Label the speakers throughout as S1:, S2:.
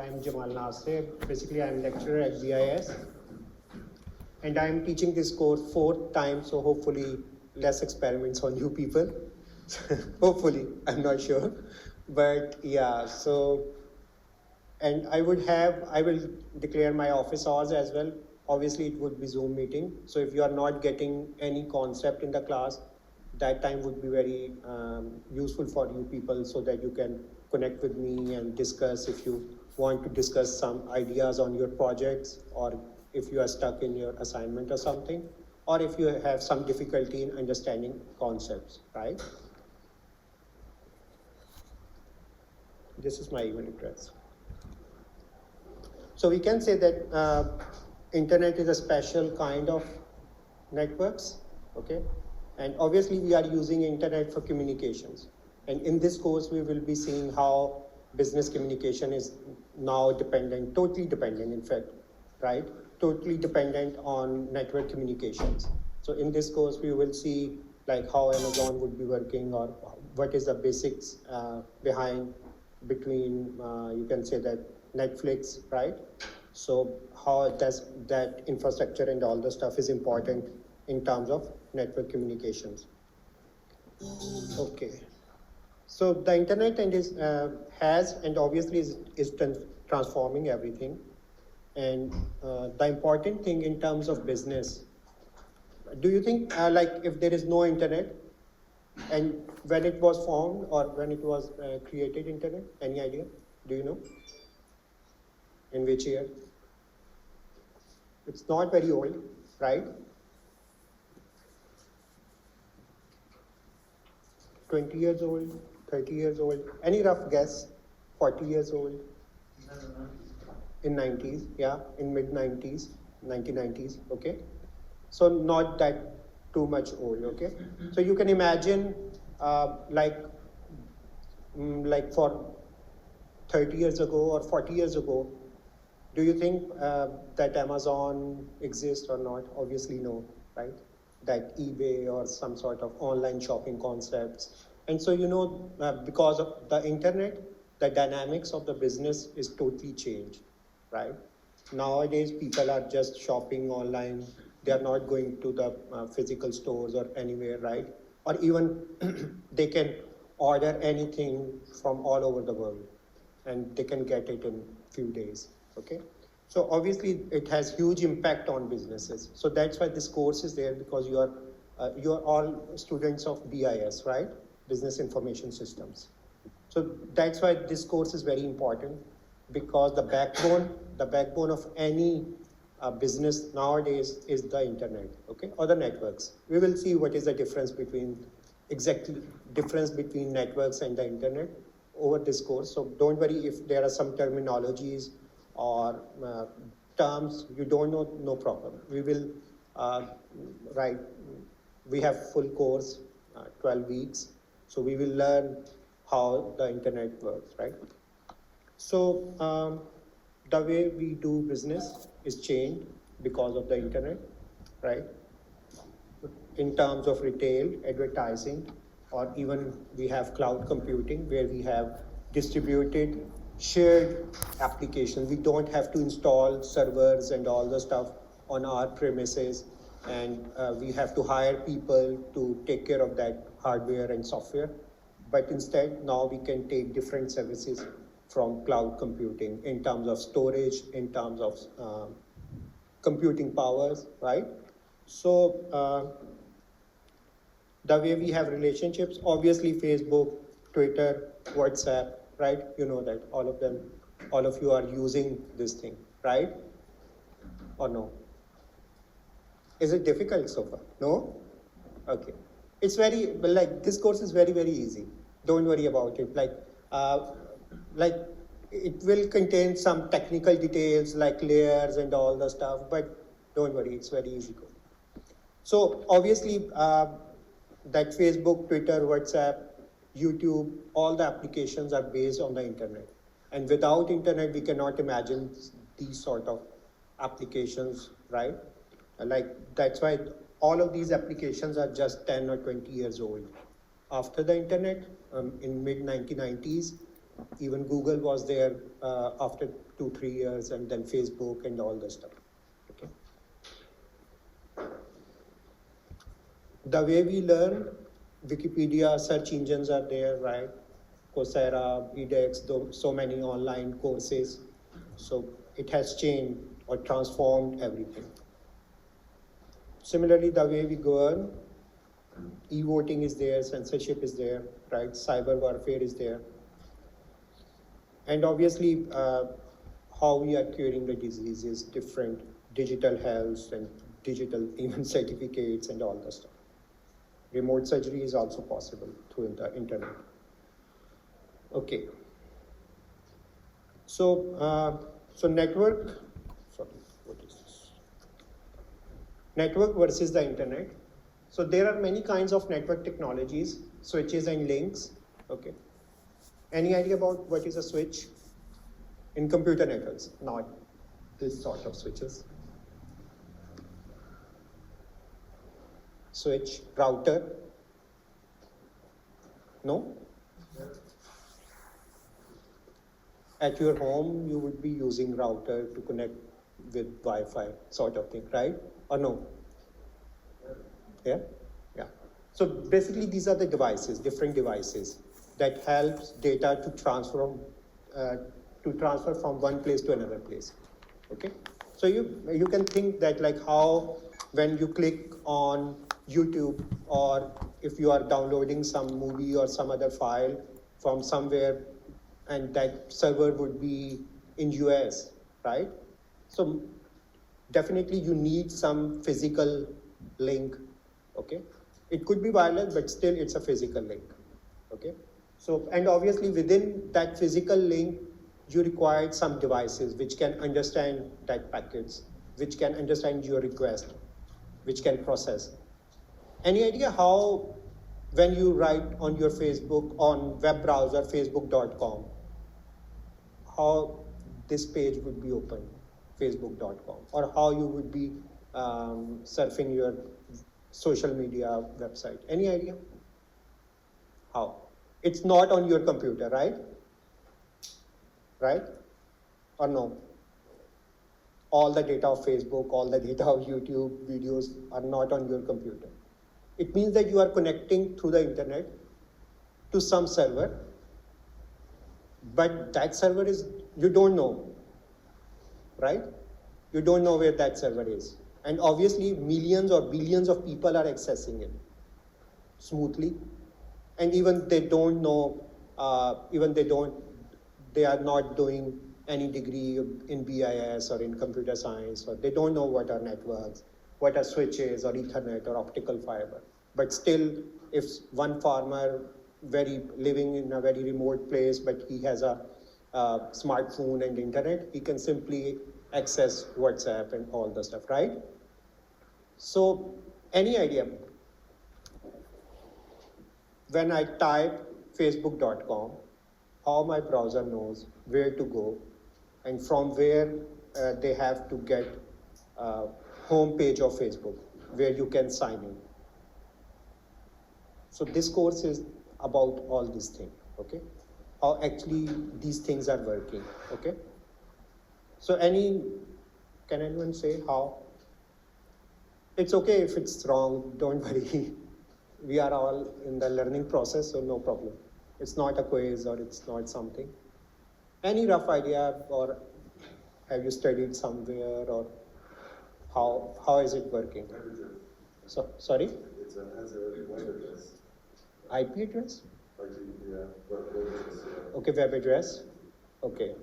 S1: I'm Jamal Nasir. Basically, I'm lecturer at BIS. And I'm teaching this course 4th time, so hopefully less experiments on you people. Hopefully, I'm not sure. But yeah, so, and I will declare my office hours as well. Obviously, it would be Zoom meeting. So if you are not getting any concept in the class, that time would be very useful for you people so that you can connect with me and discuss if you want to discuss some ideas on your projects, or if you are stuck in your assignment or something, or if you have some difficulty in understanding concepts, right? This is my email address. So we can say that internet is a special kind of networks, okay? And obviously we are using internet for communications. And in this course, we will be seeing how business communication is now dependent, totally dependent, in fact, right? Totally dependent on network communications. So in this course, we will see like how Amazon would be working, or what is the basics behind between, you can say that Netflix, right? So how does that infrastructure and all the stuff is important in terms of network communications. Okay. So the internet and has and obviously is transforming everything. And the important thing in terms of business, do you think like if there is no internet, and when it was formed or when it was created internet, any idea? Do you know? In which year? It's not very old, right? 20 years old, 30 years old, any rough guess? 40 years old? In 90s, yeah, in mid 90s, 1990s, okay? So not that too much old, okay? So you can imagine like for 30 years ago or 40 years ago, do you think that Amazon exists or not? Obviously no, right? That eBay or some sort of online shopping concepts. And so, you know, because of the internet, the dynamics of the business is totally changed, right? Nowadays, people are just shopping online. They are not going to the physical stores or anywhere, right? Or even they can order anything from all over the world, and they can get it in few days, okay? So obviously it has huge impact on businesses. So that's why this course is there, because you are all students of BIS, right? Business Information Systems. So that's why this course is very important, because the backbone of any business nowadays is the internet, okay, or the networks. We will see what is the difference between networks and the internet over this course. So don't worry if there are some terminologies or terms you don't know, no problem. We will we have full course, 12 weeks. So we will learn how the internet works, right? So the way we do business is changed because of the internet, right? In terms of retail, advertising, or even we have cloud computing, where we have distributed, shared applications. We don't have to install servers and all the stuff on our premises, and we have to hire people to take care of that hardware and software. But instead, now we can take different services from cloud computing in terms of storage, in terms of computing powers, right? So the way we have relationships, obviously Facebook, Twitter, WhatsApp, right? You know that all of you are using this thing, right? Or no? Is it difficult so far? No? Okay. It's very, like, this course is very, very easy. Don't worry about it. Like it will contain some technical details like layers and all the stuff, but don't worry, it's very easy. So obviously that Facebook, Twitter, WhatsApp, YouTube, all the applications are based on the internet. And without internet, we cannot imagine these sort of applications, right? Like, that's why all of these applications are just 10 or 20 years old. After the internet, in mid 1990s, Even Google was there after 2-3 years, and then Facebook and all the stuff. Okay. The way we learn, Wikipedia, search engines are there, right? Coursera, edX, so many online courses. So it has changed or transformed everything. Similarly, the way we govern, e-voting is there, censorship is there, right? Cyber warfare is there. And obviously, how we are curing the diseases, different digital health and digital even certificates and all the stuff. Remote surgery is also possible through the internet. Okay. So, network, sorry, what is this? Network versus the internet. So there are many kinds of network technologies, switches and links, okay. Any idea about what is a switch? In computer networks, not this sort of switches. Switch, router, no? At your home, you would be using router to connect with Wi-Fi sort of thing, right? Or no? Yeah? Yeah. So basically these are the devices, different devices that helps data to transfer from one place to another place. Okay? So you can think that like how when you click on YouTube, or if you are downloading some movie or some other file from somewhere, and that server would be in US, right? So definitely you need some physical link, okay? It could be wireless, but still it's a physical link, okay? So, and obviously within that physical link, you require some devices which can understand that packets, which can understand your request, which can process. Any idea how, when you write on your Facebook, on web browser, facebook.com, how this page would be open, facebook.com, or how you would be surfing your social media website? Any idea? How? It's not on your computer, right? Right? Or no? All the data of Facebook, all the data of YouTube videos are not on your computer. It means that you are connecting through the internet to some server, but that server is, you don't know, right? You don't know where that server is. And obviously millions or billions of people are accessing it smoothly. And even they don't know, they are not doing any degree in BIS or in computer science, or they don't know what are networks, what are switches or Ethernet or optical fiber. But still, if one farmer living in a very remote place, but he has a smartphone and internet, he can simply access WhatsApp and all the stuff, right? So, any idea? When I type facebook.com, how my browser knows where to go and from where they have to get home page of Facebook where you can sign in. So this course is about all these things, okay? How actually these things are working, okay? So can anyone say how? It's okay if it's wrong, don't worry. We are all in the learning process, so no problem. It's not a quiz or it's not something. Any rough idea, or have you studied somewhere, or how is it working? So, sorry?
S2: It has a web address.
S1: IP address?
S2: Yeah, web address.
S1: Okay, web address. Okay.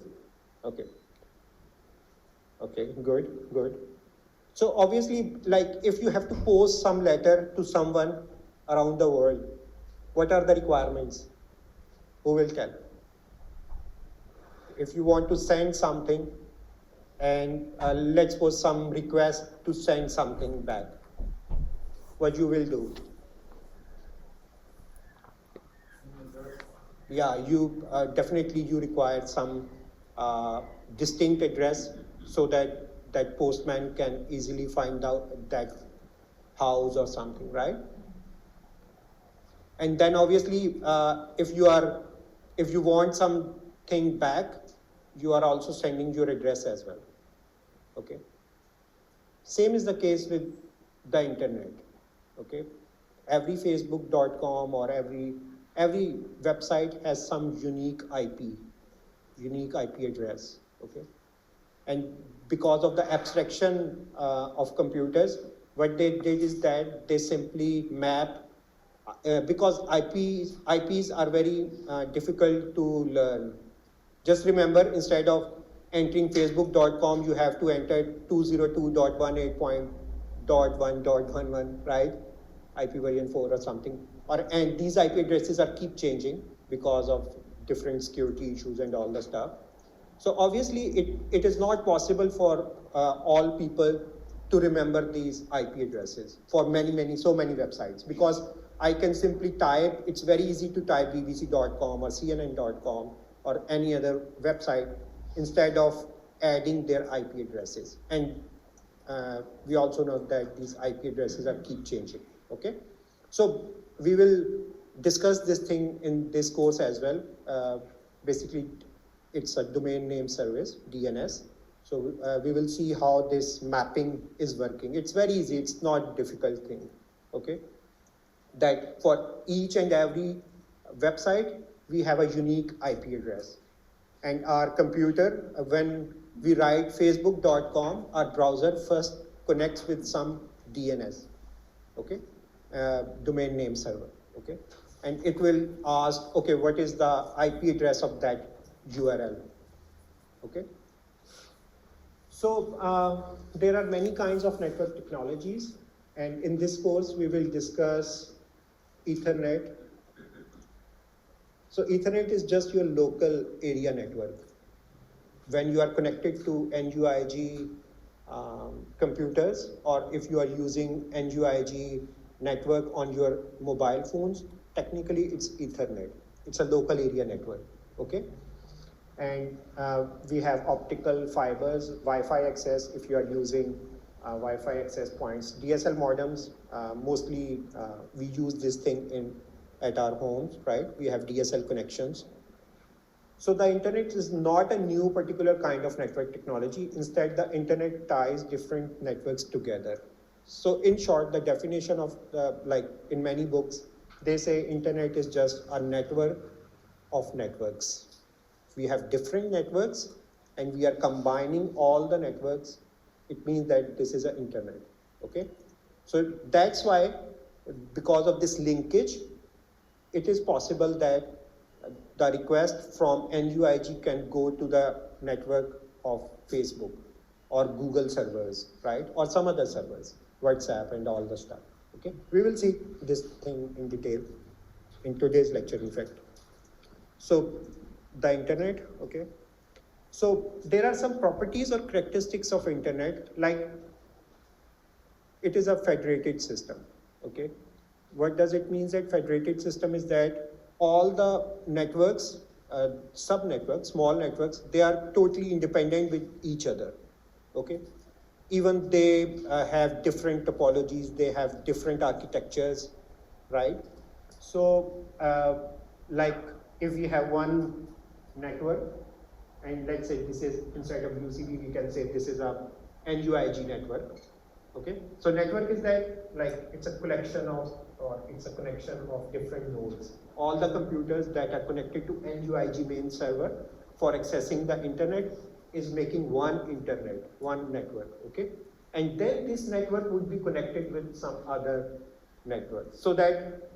S1: Okay, good. So obviously, like if you have to post some letter to someone around the world, what are the requirements? Who will tell? If you want to send something and let's suppose some request to send something back, what you will do? Yeah, you definitely you require some distinct address so that that postman can easily find out that house or something, right? And then obviously if you want some thing back, you are also sending your address as well. Okay. Same is the case with the internet. Okay. Every Facebook.com or every website has some unique IP address. Okay. And because of the abstraction of computers, what they did is that they simply map, because IPs are very difficult to learn. Just remember, instead of entering facebook.com, you have to enter 202.18.1.11, right? IP version 4 or something. And these IP addresses are keep changing because of different security issues and all the stuff. So obviously, it is not possible for all people to remember these IP addresses for so many websites, because I can simply type, it's very easy to type bbc.com or cnn.com or any other website instead of adding their IP addresses. And we also know that these IP addresses are keep changing, okay? So we will discuss this thing in this course as well. Basically, it's a domain name service, DNS. So we will see how this mapping is working. It's very easy, it's not a difficult thing, okay? That for each and every website, we have a unique IP address. And our computer, when we write facebook.com, our browser first connects with some DNS, okay? Domain name server, okay? And it will ask, okay, what is the IP address of that URL, okay? So there are many kinds of network technologies, and in this course we will discuss Ethernet. So Ethernet is just your local area network. When you are connected to NUIG computers, or if you are using NUIG network on your mobile phones, technically it's Ethernet. It's a local area network, okay? And we have optical fibers, Wi-Fi access if you are using Wi-Fi access points. DSL modems, mostly we use this thing at our homes, right? We have DSL connections. So the internet is not a new particular kind of network technology. Instead, the internet ties different networks together. So in short, the definition of like in many books, they say internet is just a network of networks. We have different networks and we are combining all the networks. It means that this is an internet, okay? So that's why, because of this linkage, it is possible that the request from NUIG can go to the network of Facebook or Google servers, right? Or some other servers, WhatsApp and all the stuff, okay? We will see this thing in detail in today's lecture, in fact. So the internet, okay? So there are some properties or characteristics of internet, like it is a federated system, okay? What does it mean that federated system is that all the networks, sub-networks, small networks, they are totally independent with each other, okay? Even they have different topologies, they have different architectures, right? So like if we have one network, and let's say this is inside of UCB, we can say this is a NUIG network, okay? So network is that, like, it's a collection of, or it's a connection of different nodes. All the computers that are connected to NUIG main server for accessing the internet is making one internet, one network, okay? And then this network would be connected with some other network. So that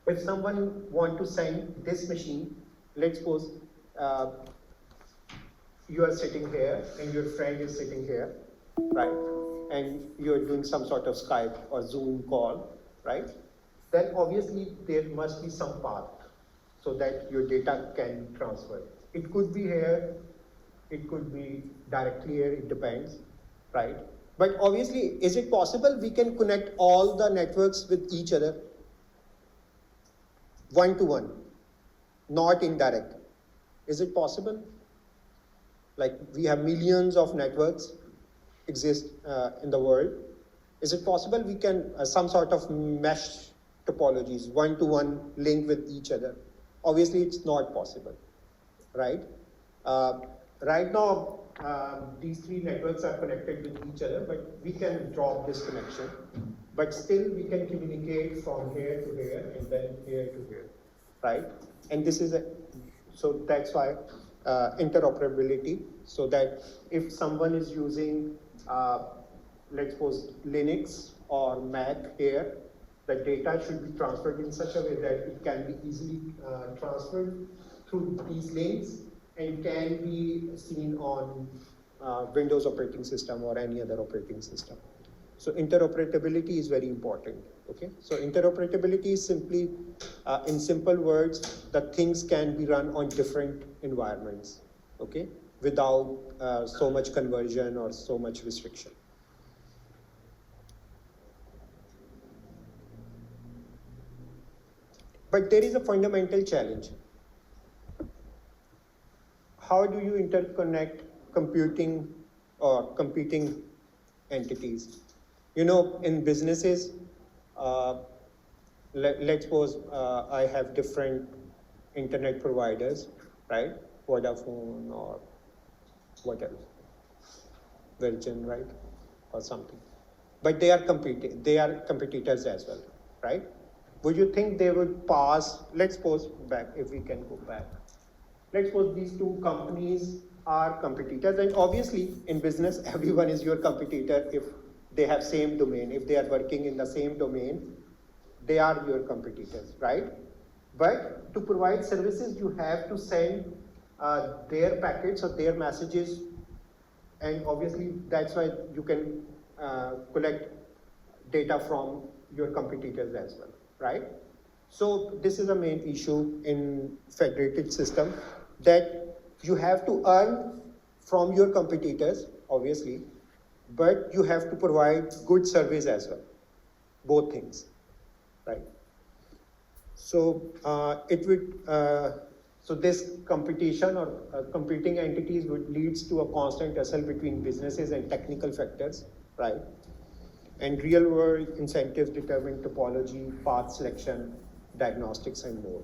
S1: if someone want to send this machine, let's suppose you are sitting here and your friend is sitting here, right? And you're doing some sort of Skype or Zoom call, right? Then obviously there must be some path so that your data can transfer. It could be here, it could be directly here, it depends, right? But obviously, is it possible we can connect all the networks with each other? One-to-one, not indirect. Is it possible? Like we have millions of networks exist in the world. Is it possible we can, some sort of mesh topologies, one-to-one link with each other? Obviously, it's not possible, right? Right now, these three networks are connected with each other, but we can drop this connection. But still, we can communicate from here to here and then here to here, right? And this is so that's why interoperability, so that if someone is using, let's suppose Linux or Mac here, the data should be transferred in such a way that it can be easily transferred through these links and can be seen on Windows operating system or any other operating system. So interoperability is very important, okay? So interoperability is simply, in simple words, that things can be run on different environments, okay? Without so much conversion or so much restriction. But there is a fundamental challenge. How do you interconnect computing or competing entities? You know, in businesses, let's suppose I have different internet providers, right? Vodafone or what else? Virgin, right? Or something. But they are competitors as well, right? Would you think they would pass, let's suppose back, if we can go back. Let's suppose these two companies are competitors, and obviously in business, everyone is your competitor if they have same domain. If they are working in the same domain, they are your competitors, right? But to provide services, you have to send their packets or their messages, and obviously that's why you can collect data from your competitors as well, right? So this is a main issue in federated system, that you have to earn from your competitors, obviously, but you have to provide good service as well, both things, right? So it would, so this competition or competing entities would leads to a constant tussle between businesses and technical factors, right? And real world incentives determine topology, path selection, diagnostics, and more.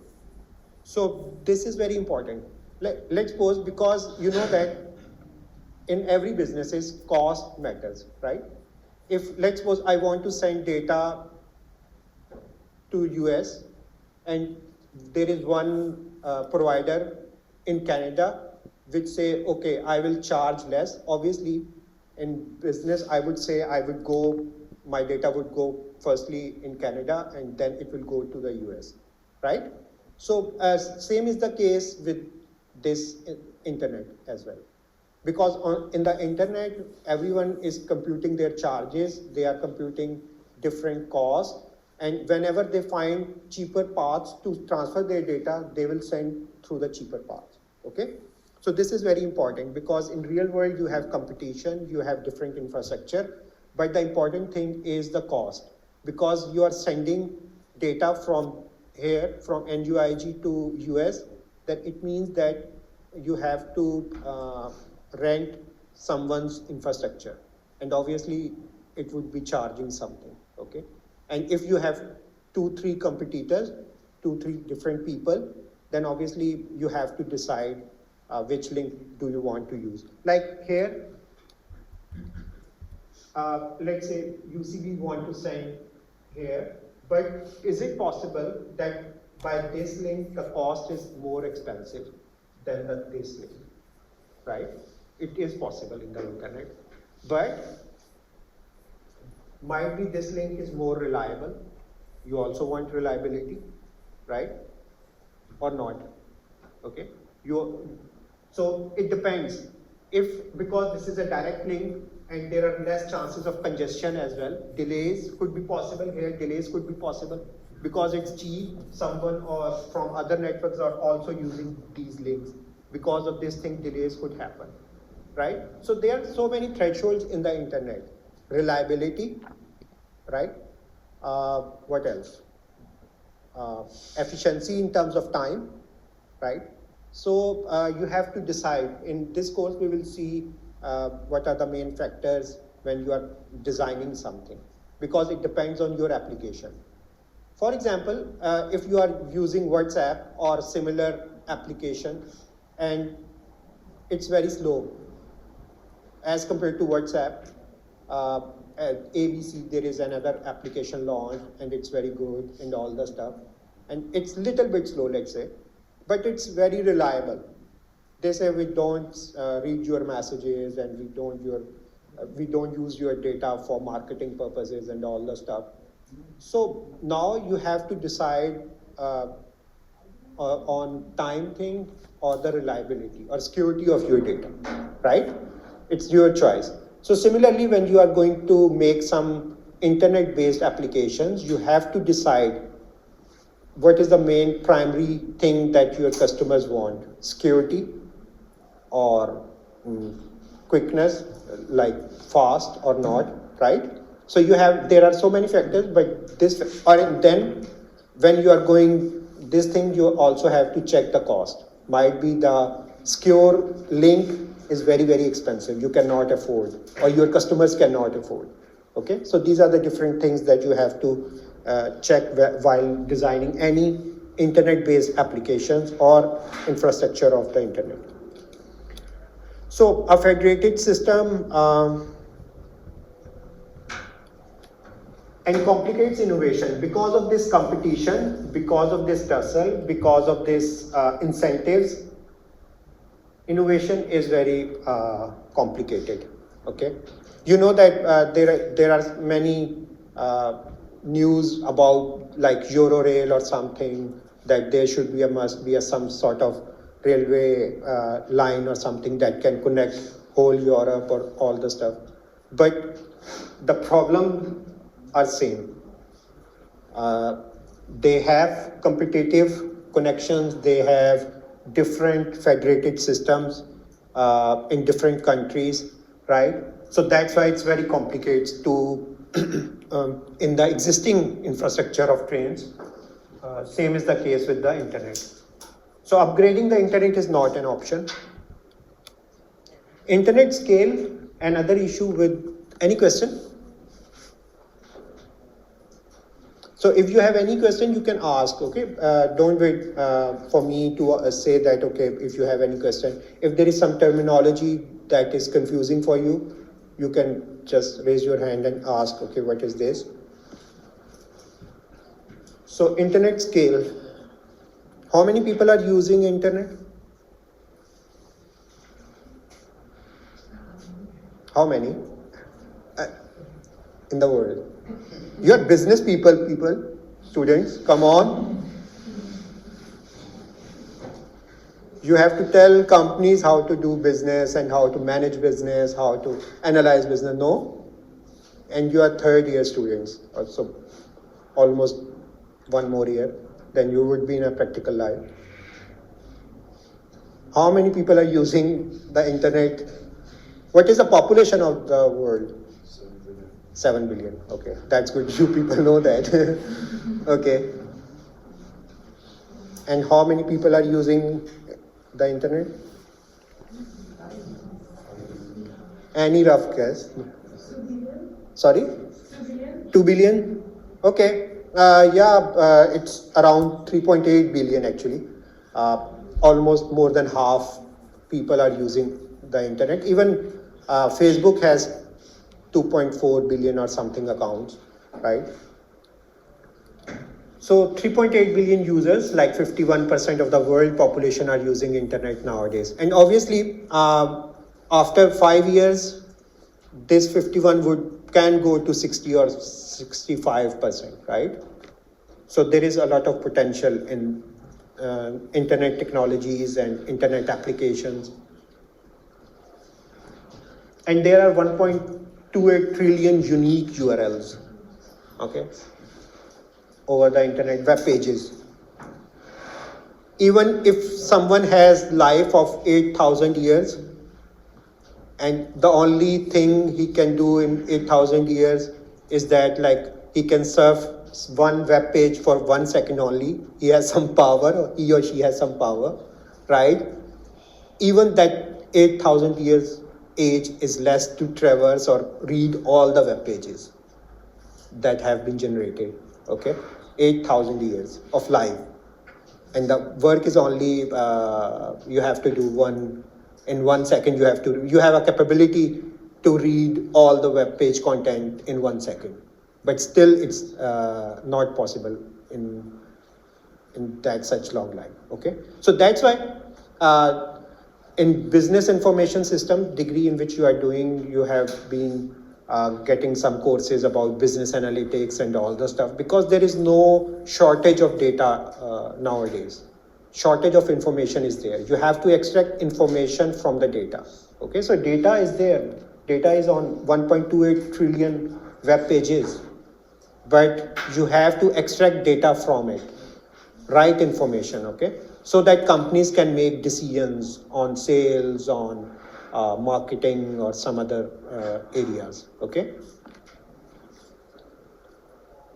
S1: So this is very important. Let's suppose, because you know that in every businesses, cost matters, right? If, let's suppose I want to send data to US and there is one provider in Canada which say, okay, I will charge less. Obviously, in business, I would say my data would go firstly in Canada and then it will go to the US, right? So same is the case with this internet as well. Because in the internet, everyone is computing their charges, they are computing different costs, and whenever they find cheaper paths to transfer their data, they will send through the cheaper path, okay? So this is very important, because in real world, you have competition, you have different infrastructure, but the important thing is the cost, because you are sending data from here, from NUIG to US, that it means that you have to rent someone's infrastructure, and obviously it would be charging something, okay? And if you have 2-3 competitors, 2-3 different people, then obviously you have to decide which link do you want to use. Like here, let's say UCB want to send here, but is it possible that by this link the cost is more expensive than this link, right? It is possible in the internet, but might be this link is more reliable. You also want reliability, right? Or not, okay? So it depends. If, because this is a direct link and there are less chances of congestion as well, delays could be possible here, delays could be possible. Because it's cheap, someone or from other networks are also using these links. Because of this thing, delays could happen, right? So there are so many thresholds in the internet. Reliability, right? What else? Efficiency in terms of time, right? So you have to decide. In this course, we will see what are the main factors when you are designing something, because it depends on your application. For example, if you are using WhatsApp or similar application, and it's very slow. As compared to WhatsApp, at ABC, there is another application launched, and it's very good and all the stuff. And it's little bit slow, let's say, but it's very reliable. They say we don't read your messages, and we don't use your data for marketing purposes and all the stuff. So now you have to decide on time thing or the reliability or security of your data, right? It's your choice. So similarly, when you are going to make some internet-based applications, you have to decide what is the main primary thing that your customers want: security or quickness, like fast or not, right? So there are so many factors, but then when you are going this thing, you also have to check the cost. Might be the secure link is very, very expensive. You cannot afford, or your customers cannot afford. Okay, so these are the different things that you have to check while designing any internet-based applications or infrastructure of the internet. So a federated system and complicates innovation because of this competition, because of this tussle, because of this incentives. Innovation is very complicated. Okay, you know that there are many news about like Eurorail or something, that there should be must be some sort of railway line or something that can connect whole Europe or all the stuff. But the problem are same. They have competitive connections. They have different federated systems in different countries, right? So that's why it's very complicated to in the existing infrastructure of trains. Same is the case with the internet. So upgrading the internet is not an option. Internet scale, another issue with any question? So if you have any question, you can ask, okay? Don't wait for me to say that, okay, if you have any question. If there is some terminology that is confusing for you, you can just raise your hand and ask, okay, what is this? So internet scale. How many people are using internet? How many? In the world? You are business people, students, come on. You have to tell companies how to do business and how to manage business, how to analyze business. No? And you are third year students, also almost one more year, then you would be in a practical life. How many people are using the internet? What is the population of the world? 7 billion. Okay, that's good. You people know that. Okay. And how many people are using the internet? Any rough guess? 2 billion. Sorry? 2 billion. 2 billion? Okay. It's around 3.8 billion actually. Almost more than half people are using the internet. Even Facebook has 2.4 billion or something accounts, right? So 3.8 billion users, like 51% of the world population are using internet nowadays. And obviously, after 5 years, this 51 can go to 60 or 65%, right? So there is a lot of potential in internet technologies and internet applications. And there are 1.28 trillion unique URLs, okay, over the internet, web pages. Even if someone has life of 8,000 years, and the only thing he can do in 8,000 years is that, like, he can surf one web page for 1 second only. He has some power, or he or she has some power, right? Even that 8,000 years age is less to traverse or read all the web pages that have been generated, okay? 8,000 years of life. And the work is only, you have to do one In 1 second, you have a capability to read all the web page content in 1 second, but still it's not possible in that such long line. Okay, so that's why in business information system degree in which you are doing, you have been getting some courses about business analytics and all the stuff, because there is no shortage of data nowadays. Shortage of information is there. You have to extract information from the data. Okay, so data is there. Data is on 1.28 trillion web pages, but you have to extract data from it, right information, okay, so that companies can make decisions on sales, on marketing, or some other areas, okay.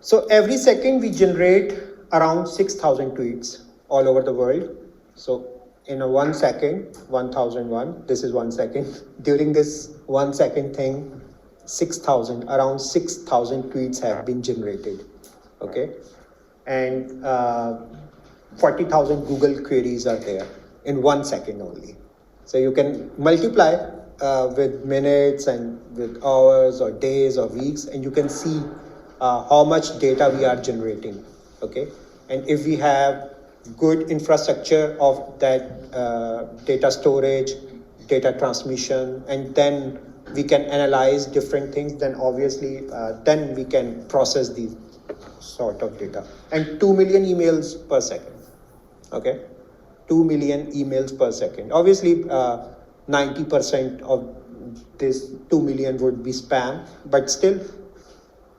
S1: So every second we generate around 6,000 tweets all over the world. So in a 1 second, 1001, this is 1 second. During this 1 second thing, around 6,000 tweets have been generated, okay? And 40,000 Google queries are there in 1 second only. So you can multiply with minutes and with hours or days or weeks, and you can see how much data we are generating, okay? And if we have good infrastructure of that data storage, data transmission, and then we can analyze different things, then obviously then we can process these sort of data. And 2 million emails per second, okay? 2 million emails per second. Obviously 90% of this 2 million would be spam, but still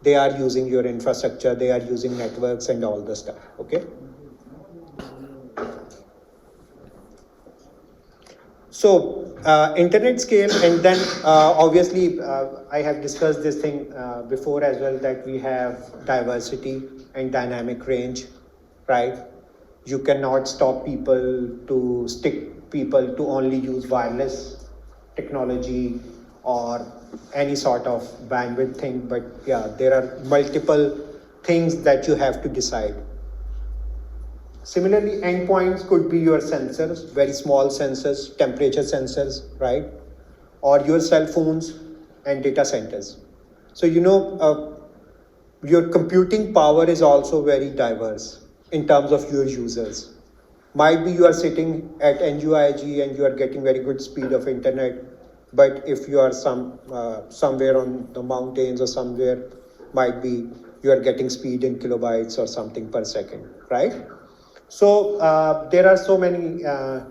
S1: they are using your infrastructure, they are using networks and all the stuff, okay? So internet scale, and then obviously I have discussed this thing before as well, that we have diversity and dynamic range, right? You cannot stop people to stick people to only use wireless technology or any sort of bandwidth thing, but yeah, there are multiple things that you have to decide. Similarly, endpoints could be your sensors, very small sensors, temperature sensors, right? Or your cell phones and data centers. So, you know, your computing power is also very diverse in terms of your users. Might be you are sitting at NUIG and you are getting very good speed of internet, but if you are somewhere on the mountains or somewhere, might be you are getting speed in kilobytes or something per second, right? So there are so many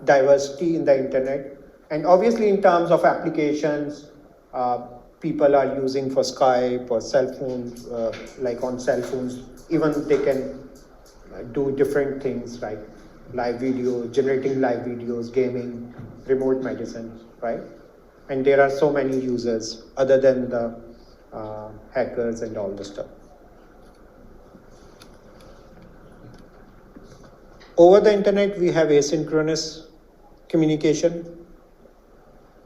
S1: diversity in the internet, and obviously in terms of applications, people are using for Skype or cell phones, like on cell phones, even they can do different things, right? Live video, generating live videos, gaming, remote medicine, right? And there are so many users other than the hackers and all the stuff. Over the internet, we have asynchronous communication.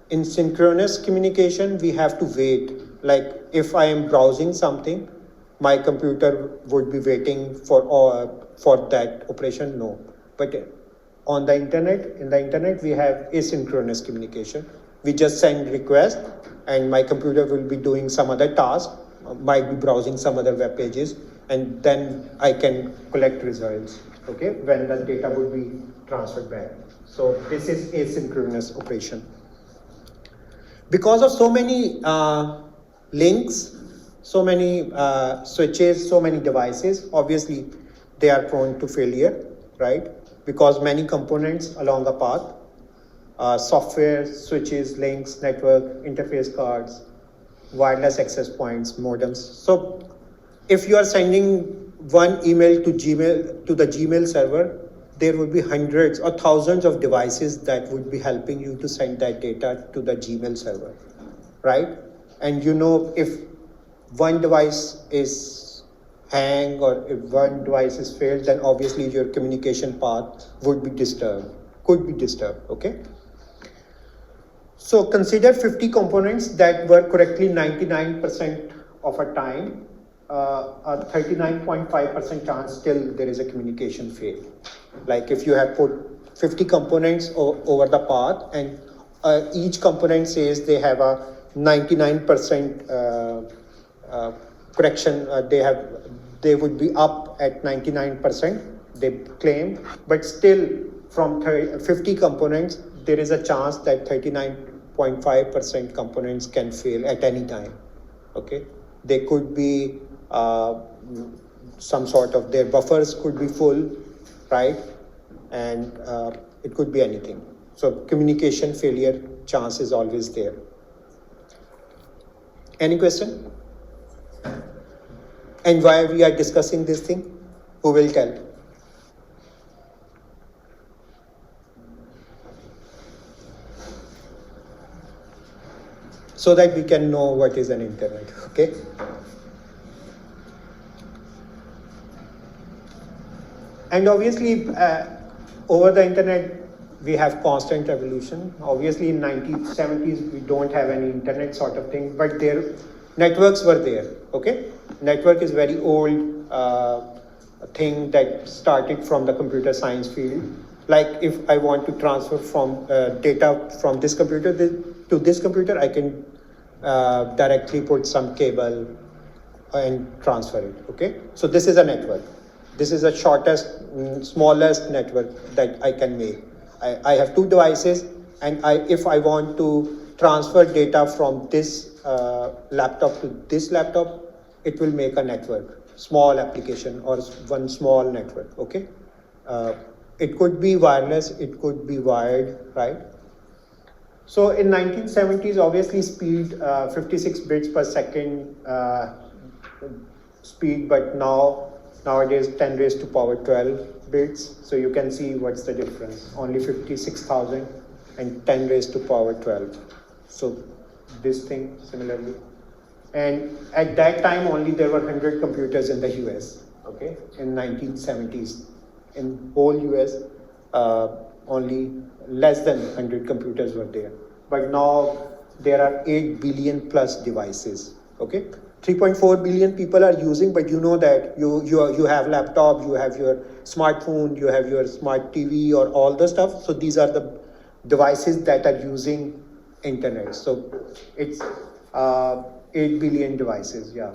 S1: In synchronous communication, we have to wait. Like if I am browsing something, my computer would be waiting for that operation, no. But on the internet, in the internet, we have asynchronous communication. We just send request and my computer will be doing some other task, might be browsing some other web pages, and then I can collect results, okay, when the data would be transferred back. So this is asynchronous operation. Because of so many links, so many switches, so many devices, obviously they are prone to failure, right? Because many components along a path, software, switches, links, network, interface cards, wireless access points, modems. So if you are sending one email to the Gmail server, there would be hundreds or thousands of devices that would be helping you to send that data to the Gmail server, right? And you know, if one device is hang or if one device is failed, then obviously your communication path would be disturbed, could be disturbed, okay? So consider 50 components that work correctly 99% of a time, a 39.5% chance still there is a communication fail. Like if you have put 50 components over the path and each component says they have a 99% correction. They would be up at 99%. They claim, but still from 50 components, there is a chance that 39.5% components can fail at any time. Okay, they could be some sort of their buffers could be full, right, and it could be anything. So communication failure chance is always there. Any question? And why we are discussing this thing? Who will tell? So that we can know what is an internet, okay? And obviously, over the internet, we have constant evolution. Obviously, in 1970s, we don't have any internet sort of thing, but their networks were there, okay? Network is very old thing that started from the computer science field. Like if I want to transfer from data from this computer to this computer, I can directly put some cable and transfer it, okay? So this is a network. This is the shortest, smallest network that I can make. I have two devices, and if I want to transfer data from this laptop to this laptop, it will make a network, small application or one small network, okay? It could be wireless, it could be wired, right? So in 1970s, obviously speed, 56 bits per second speed, but nowadays 10 raised to power 12 bits. So you can see what's the difference. Only 56,000 and 10 raised to power 12. So this thing similarly. And at that time only there were 100 computers in the US, okay, in 1970s. In whole US, only less than 100 computers were there. But now there are 8 billion plus devices, okay? 3.4 billion people are using, but you know that you have laptop, you have your smartphone, you have your smart TV or all the stuff. So these are the devices that are using internet. So it's 8 billion devices, yeah.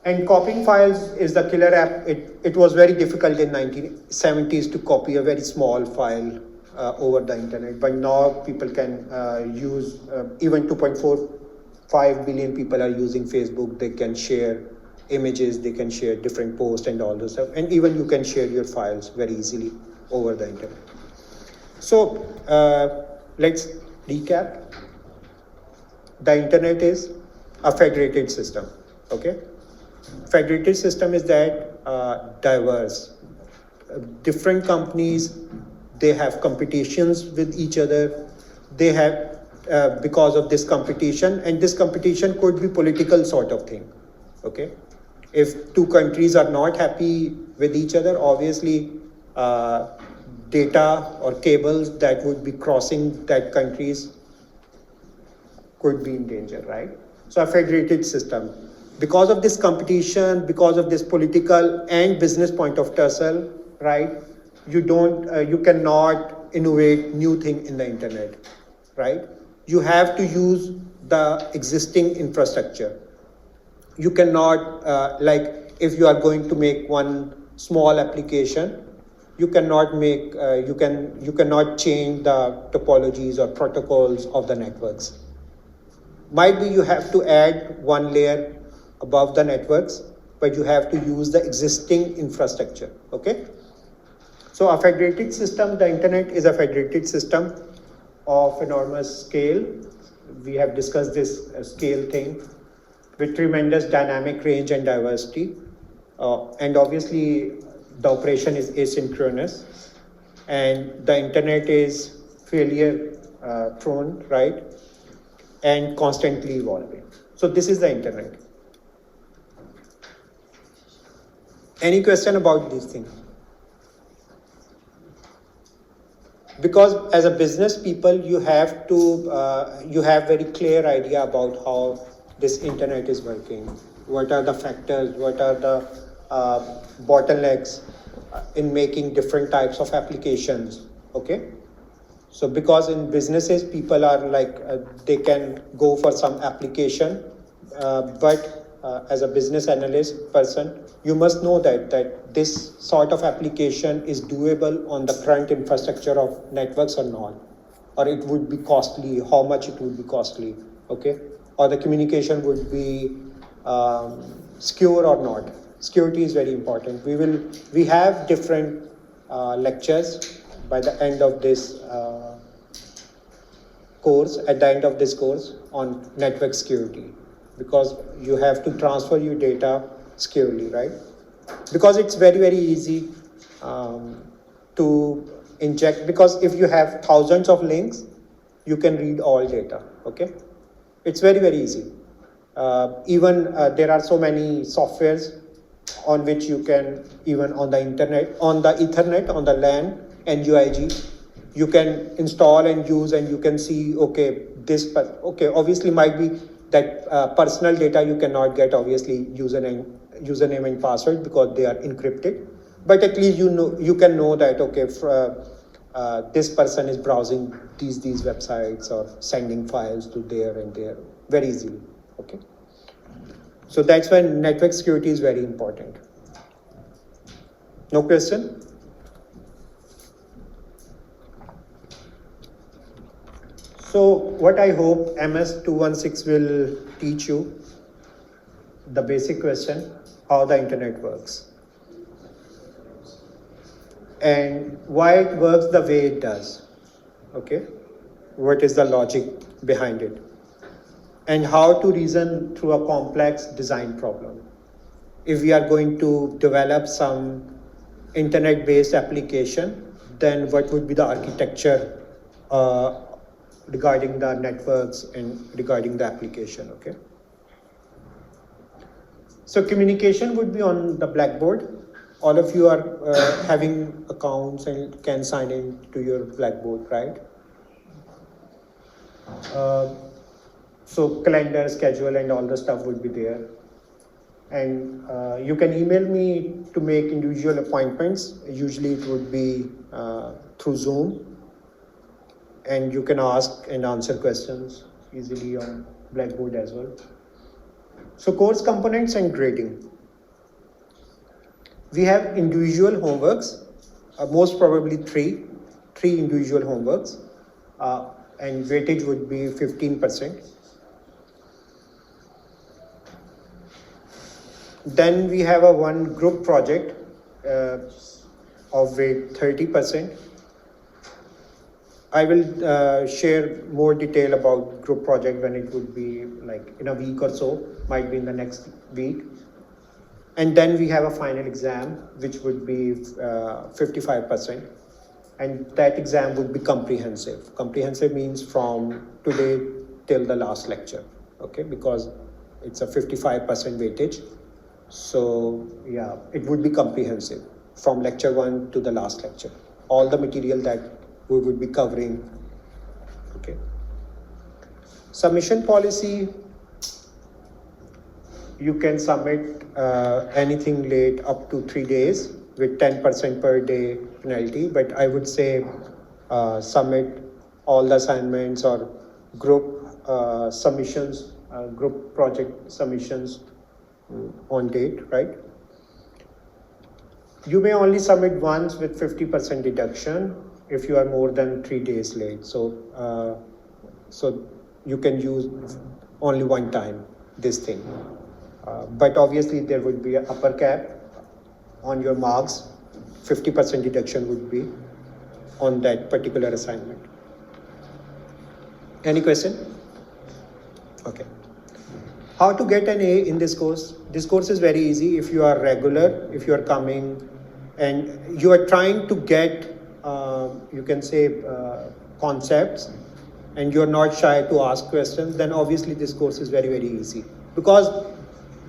S1: And copying files is the killer app. It was very difficult in 1970s to copy a very small file over the internet, but now people can use even 2.45 billion people are using Facebook. They can share images, they can share different posts and all those stuff, and even you can share your files very easily over the internet. So let's recap. The internet is a federated system, okay? Federated system is that diverse. Different companies, they have competitions with each other. They have, because of this competition, and this competition could be political sort of thing, okay? If two countries are not happy with each other, obviously data or cables that would be crossing that countries could be in danger, right? So a federated system. Because of this competition, because of this political and business point of tussle, right? You cannot innovate new thing in the internet, right? You have to use the existing infrastructure. You cannot, like if you are going to make one small application, you cannot make, you cannot change the topologies or protocols of the networks. Might be you have to add one layer above the networks, but you have to use the existing infrastructure, okay? So a federated system, the internet is a federated system of enormous scale. We have discussed this scale thing with tremendous dynamic range and diversity. And obviously the operation is asynchronous, and the internet is failure prone, right? And constantly evolving. So this is the internet. Any question about these things? Because as a business people, you have to, you have very clear idea about how this internet is working. What are the factors, what are the bottlenecks in making different types of applications, okay? So because in businesses, people are like, they can go for some application, but as a business analyst person, you must know that this sort of application is doable on the current infrastructure of networks or not, or it would be costly, how much it would be costly, okay? Or the communication would be secure or not. Security is very important. We have different lectures by the end of this course, at the end of this course on network security, because you have to transfer your data securely, right? Because it's very, very easy to inject, because if you have thousands of links, you can read all data, okay? It's very, very easy. Even there are so many softwares on which you can, even on the internet, on the Ethernet, on the LAN and UIG, you can install and use, and you can see, okay, okay, obviously might be that personal data you cannot get, obviously username and password, because they are encrypted. But at least you can know that, okay, this person is browsing these websites or sending files to there and there very easily, okay? So that's why network security is very important. No question? So what I hope MS 216 will teach you the basic question, how the internet works and why it works the way it does, okay? What is the logic behind it, and how to reason through a complex design problem. If we are going to develop some internet-based application, then what would be the architecture regarding the networks and regarding the application, okay? So communication would be on the Blackboard. All of you are having accounts and can sign in to your Blackboard, right? So calendar, schedule, and all the stuff would be there. And you can email me to make individual appointments. Usually it would be through Zoom. And you can ask and answer questions easily on Blackboard as well. So course components and grading. We have individual homeworks, most probably three individual homeworks, and weightage would be 15%. Then we have a one group project of weight 30%. I will share more detail about group project when it would be like in a week or so, might be in the next week. And then we have a final exam, which would be 55%. And that exam would be comprehensive. Comprehensive means from today till the last lecture, okay? Because it's a 55% weightage. So yeah, it would be comprehensive from lecture 1 to the last lecture. All the material that we would be covering, okay? Submission policy, you can submit anything late up to 3 days with 10% per day penalty, but I would say submit all the assignments or group submissions, group project submissions on date, right? You may only submit once with 50% deduction if you are more than 3 days late. So, so you can use only one time this thing. But obviously there would be an upper cap on your marks. 50% deduction would be on that particular assignment. Any question? Okay. How to get an A in this course? This course is very easy. If you are regular, if you are coming and you are trying to get, you can say, concepts, and you're not shy to ask questions, then obviously this course is very, very easy. Because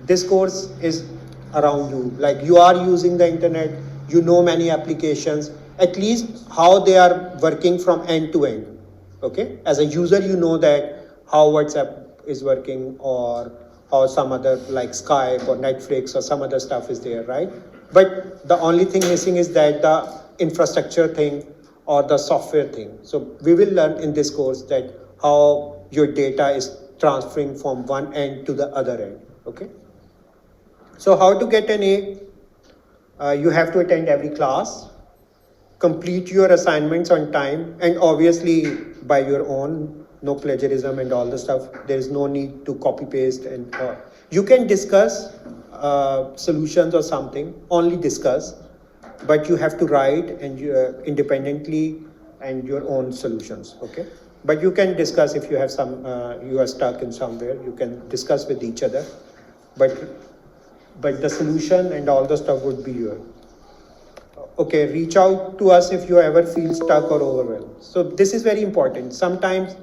S1: this course is around you. Like you are using the internet, you know many applications, at least how they are working from end to end. Okay? As a user, you know that how WhatsApp is working or how some other like Skype or Netflix or some other stuff is there, right? But the only thing missing is that the infrastructure thing, or the software thing. So we will learn in this course that how your data is transferring from one end to the other end, okay? So how to get an A? You have to attend every class, complete your assignments on time, and obviously by your own, no plagiarism and all the stuff. There is no need to copy paste, and you can discuss solutions or something, only discuss, but you have to write and independently and your own solutions, okay? But you can discuss if you have some, you are stuck in somewhere, you can discuss with each other, but the solution and all the stuff would be your. Okay, reach out to us if you ever feel stuck or overwhelmed. So this is very important. Sometimes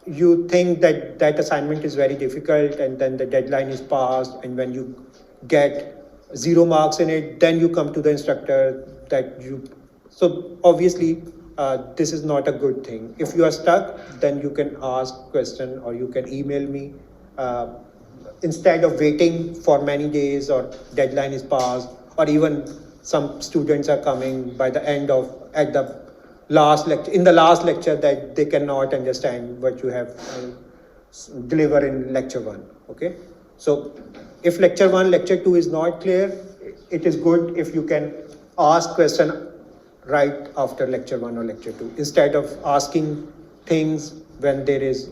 S1: you think that that assignment is very difficult, and then the deadline is passed, and when you get 0 marks in it, then you come to the instructor that you. So obviously, this is not a good thing. If you are stuck, then you can ask question or you can email me. Instead of waiting for many days or deadline is passed, or even some students are coming by the end of, at the last lecture, in the last lecture, that they cannot understand what you have delivered in lecture 1, okay? So if lecture 1, lecture 2 is not clear, it is good if you can ask question right after lecture 1 or lecture 2, instead of asking things when there is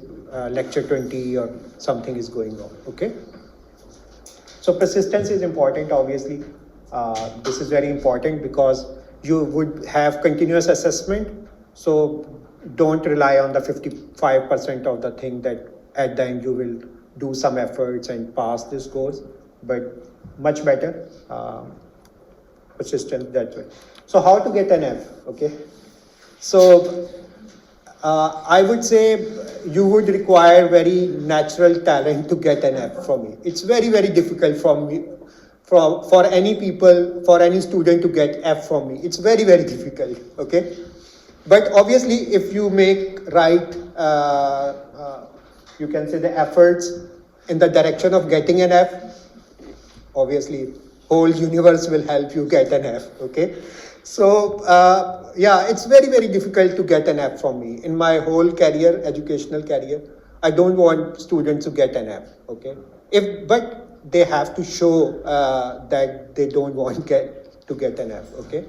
S1: lecture 20 or something is going on, okay? So persistence is important, obviously. This is very important because you would have continuous assessment. So don't rely on the 55% of the thing that at the end you will do some efforts and pass this course, but much better persistence that way. So how to get an F, okay? So I would say you would require very natural talent to get an F from me. It's very, very difficult for any people, for any student to get F from me. It's very, very difficult, okay? But obviously, if you make right, you can say the efforts in the direction of getting an F, obviously, whole universe will help you get an F, okay? So, yeah, it's very, very difficult to get an F from me. In my whole career, educational career, I don't want students to get an F, okay? But they have to show that they don't want to get an F, okay?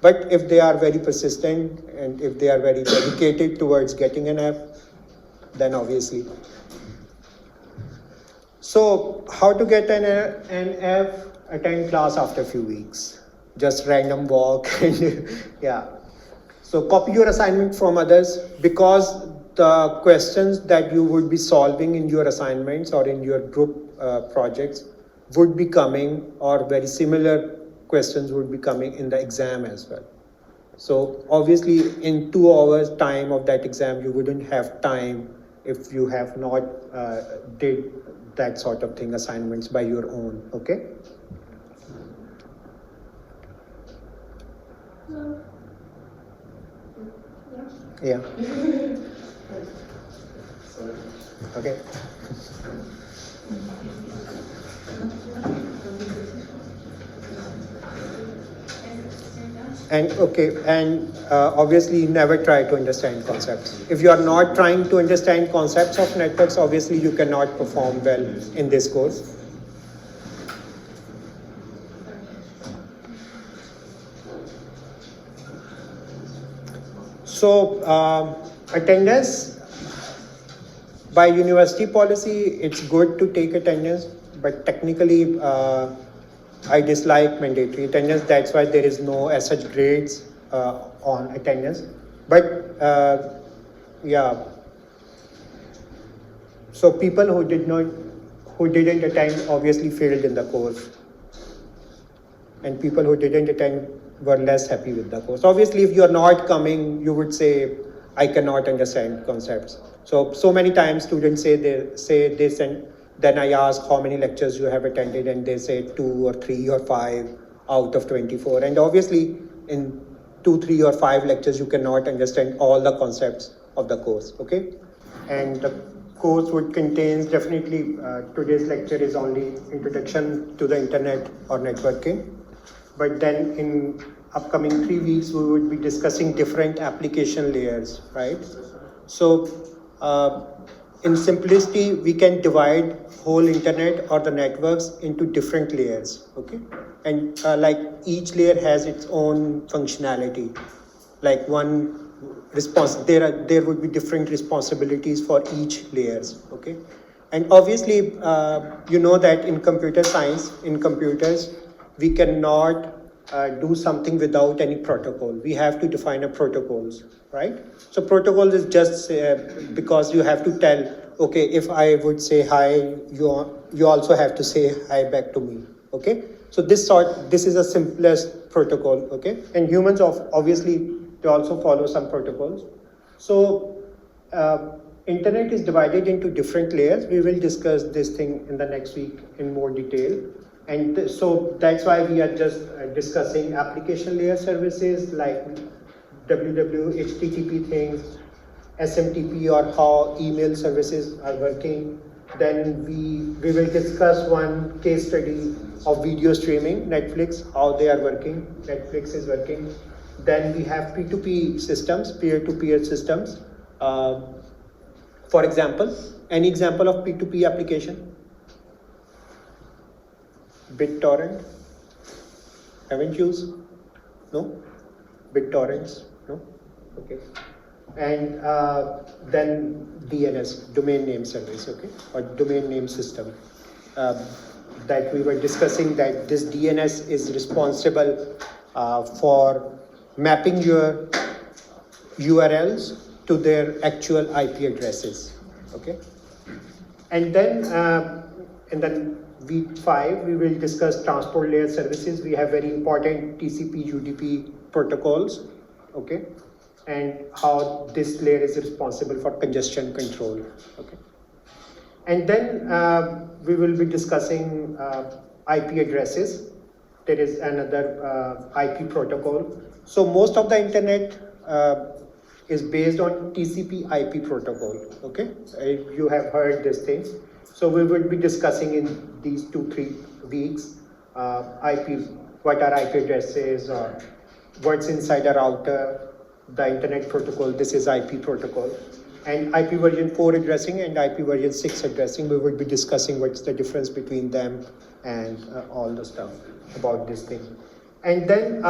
S1: But if they are very persistent and if they are very dedicated towards getting an F, then obviously. So how to get an F? Attend class after a few weeks. Just random walk and yeah. So copy your assignment from others, because the questions that you would be solving in your assignments or in your group projects would be coming, or very similar questions would be coming in the exam as well. So obviously in 2 hours time of that exam, you wouldn't have time if you have not did that sort of thing, assignments by your own, okay? Yeah. Okay. And okay, and obviously never try to understand concepts. If you are not trying to understand concepts of networks, obviously you cannot perform well in this course. So attendance, by university policy, it's good to take attendance, but technically I dislike mandatory attendance. That's why there is no as such grades on attendance. But yeah, so people who didn't attend obviously failed in the course, and people who didn't attend were less happy with the course. Obviously, if you are not coming, you would say, I cannot understand concepts. So many times students say this, and then I ask how many lectures you have attended, and they say 2 or 3 or 5 out of 24. And obviously, in 2, 3 or 5 lectures, you cannot understand all the concepts of the course, okay? And the course would contain definitely, today's lecture is only introduction to the internet or networking. But then in upcoming 3 weeks, we would be discussing different application layers, right? So in simplicity, we can divide whole internet or the networks into different layers, okay? And like each layer has its own functionality. Like one response, there would be different responsibilities for each layers, okay? And obviously, you know that in computer science, in computers, we cannot do something without any protocol. We have to define a protocols, right? So protocols is just because you have to tell, okay, if I would say hi, you also have to say hi back to me, okay? So this is a simplest protocol, okay? And humans obviously they also follow some protocols. So internet is divided into different layers. We will discuss this thing in the next week in more detail. And so that's why we are just discussing application layer services like www, HTTP things, SMTP, or how email services are working. Then we will discuss one case study of video streaming, Netflix, how they are working, Netflix is working. Then we have P2P systems, peer-to-peer systems. For example, any example of P2P application? BitTorrent? Haven't used? No? BitTorrents? No? Okay. And then DNS, domain name service, okay, or domain name system. That we were discussing that this DNS is responsible for mapping your URLs to their actual IP addresses, okay? And then in the week 5, we will discuss transport layer services. We have very important TCP, UDP protocols, okay? And how this layer is responsible for congestion control, okay? And then we will be discussing IP addresses. There is another IP protocol. So most of the internet is based on TCP IP protocol, okay? You have heard this thing. So we will be discussing in these 2-3 weeks what are IP addresses or what's inside a router, the internet protocol, this is IP protocol. And IP version 4 addressing and IP version 6 addressing, we will be discussing what's the difference between them and all the stuff about this thing. And then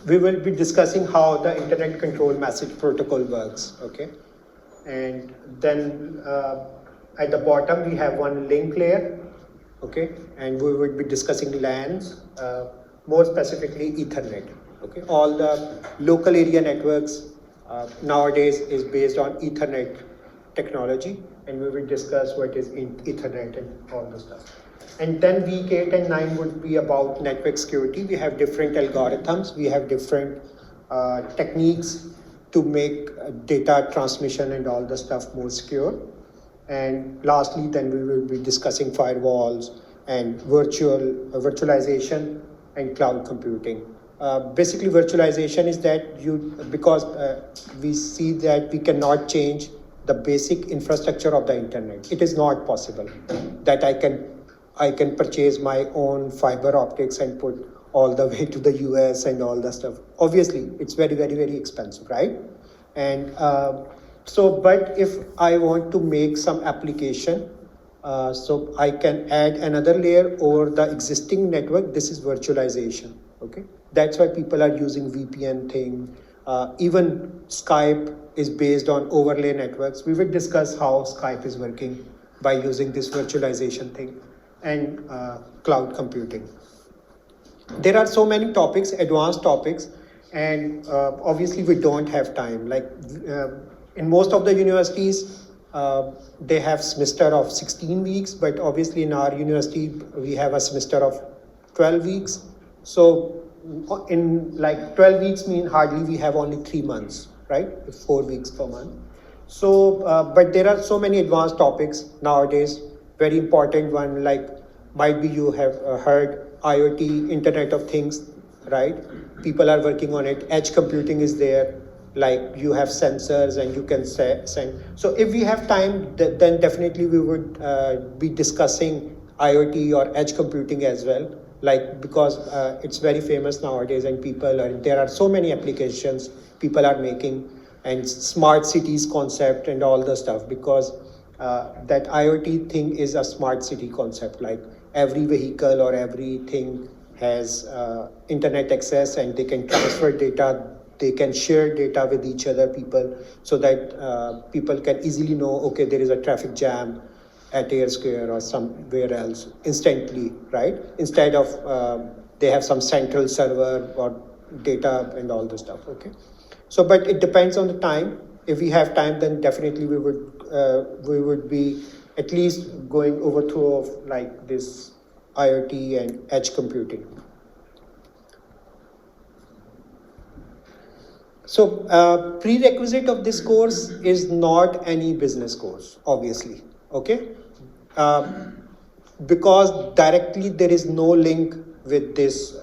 S1: we will be discussing how the internet control message protocol works, okay? And then at the bottom, we have one link layer, okay? And we will be discussing LANs, more specifically Ethernet, okay? All the local area networks nowadays is based on Ethernet technology, and we will discuss what is in Ethernet and all the stuff. And then week 8 and 9 would be about network security. We have different algorithms, we have different techniques to make data transmission and all the stuff more secure. And lastly, then we will be discussing firewalls and virtualization and cloud computing. Basically, virtualization is that because we see that we cannot change the basic infrastructure of the internet. It is not possible that I can purchase my own fiber optics and put all the way to the US and all that stuff. Obviously, it's very, very, very expensive, right? And but if I want to make some application, so I can add another layer over the existing network. This is virtualization, okay? That's why people are using VPN thing. Even Skype is based on overlay networks. We will discuss how Skype is working by using this virtualization thing and cloud computing. There are so many topics, advanced topics, and obviously we don't have time. Like in most of the universities, they have semester of 16 weeks, but obviously in our university, we have a semester of 12 weeks. So in like 12 weeks mean hardly we have only 3 months, right? 4 weeks per month. So, but there are so many advanced topics nowadays. Very important one, like might be you have heard IoT, Internet of Things, right? People are working on it. Edge computing is there. Like you have sensors and you can send. So if we have time, then definitely we would be discussing IoT or edge computing as well. like because it's very famous nowadays, and there are so many applications people are making, and smart cities concept and all the stuff, because that IoT thing is a smart city concept. Like every vehicle or everything has internet access, and they can transfer data, they can share data with each other people, so that people can easily know, okay, there is a traffic jam at Air Square or somewhere else instantly, right? Instead of they have some central server or data and all the stuff, okay? So, but it depends on the time. If we have time, then definitely we would be at least going overthrow of like this IoT and edge computing. So, prerequisite of this course is not any business course, obviously, okay? Because directly there is no link with this